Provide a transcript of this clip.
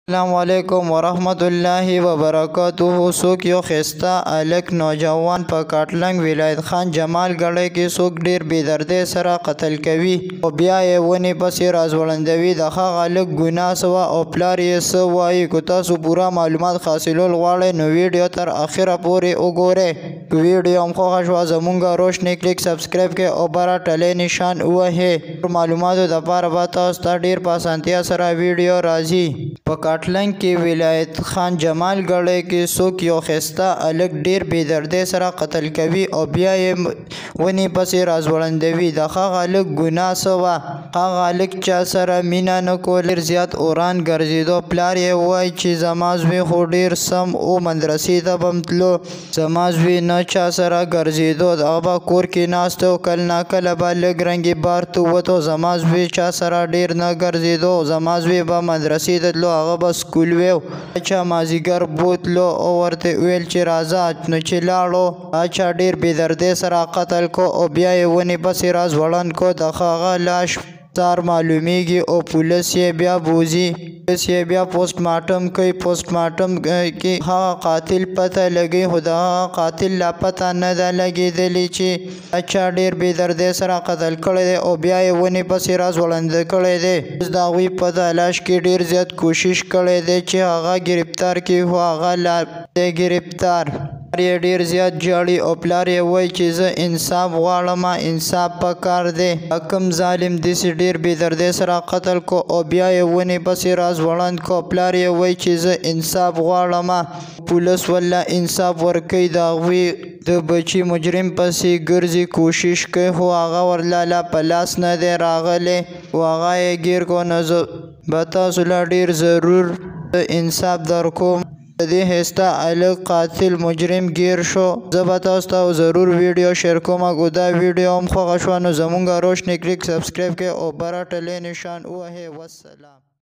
السلام علیکم ورحمت الله وبرکاتہ څوک یو ښایسته هلک نوجوان په کاټلنګ ولایت خان جمال ګړی کې څوک ډیر بېدردۍ سره قتل کوي او بیا یې ونې پسې راځوړندوي. د هغه هلک ګناه څه وه او پلار یې څه وایي؟ که تاسو پوره معلومات حاصلول غواړئ نو ویډیو تر اخره پورې وګورئ. که ویډیو هم خوښه شوه زموږ روشنی کلیک سبسکرایب کړئ او بره ټلۍ نشان ووهئ. نور معلوماتو دپاره به تاسو ته ډیر په اسانتیا سره ویډیو راځي. په کاټلنګ کې ولایت خان جمال ګړی کې څوک یو ښایسته هلک ډیر بېدردۍ سره قتل کوي او بیا یې ونې پسې راځوړندوي. د هغه هلک ګناه څه وه؟ هغه هلک چا سره مینه نه کوله، ډېر زیات اوران ګرځېدو. پلار یې وایي چې زما زوی خو ډېر سم و، مدرسې ته به م تلو، زما زوی نه چا سره ګرځېدو، هغه به کور کې ناست و، کله ناکله به لږ رنګې بار ته ووتو. زما زوی چا سره ډېر نه ګرځېدو، زما زوی به مدرسې ته تلو، هغه به سکول ویو. چا مازدیګر بوتلو او ورته ویل چې راځه، نو چې لاړو چا ډېر بېدردۍ سره قتل کو او بیا یې ونې پسې راځوړند کو. د هغه لاش سار معلومیږي او پولیس یې بیا بوځي، پولیس یې بیا پوسټ مارټم کوي. پوسټ مارټم کې هغه قاتل پته لګي، خو د هغه قاتل لا پته نه ده لګېدلې چې چا ډېر بېدردۍ سره قتل کړی دی او بیا یې ونې پسې راځوړنده کړی دی. پولیس د هغوی په تلاش کې ډېر زیات کوشش کړی دی چې هغه ګرفتار کړي، خو هغه لا دی ګرفتار. پلار یې ډېر زیات ژاړي او پلار یې وایي چې زه انصاف غواړم، انصاف پکار دی. کوم ظالم داسې ډېر بېدردۍ سره قتل کو او بیا یې ونې پسې راځوړند کو. پلار یې وایي چې زه انصاف غواړم. پولیس والله انصاف ورکوي، د هغوی د بچي مجرم پسې ګرځي، کوشش کوي، خو هغه ورله لا په لاس نه دی راغلی او هغه یې ګیر کو. نو زه به تاسو له ډېر ضرور انصاف درکوم. د دې ښایسته هلک قاتل مجرم ګیر شو. زه به تاسو ته ضرور ویډیو شیر کوم. که دا ویډیو هم خوښه شوه نو زموږ روشنی کلیک سبسکرایب کړئ او بره ټلۍ نشان ووهئ. والسلام.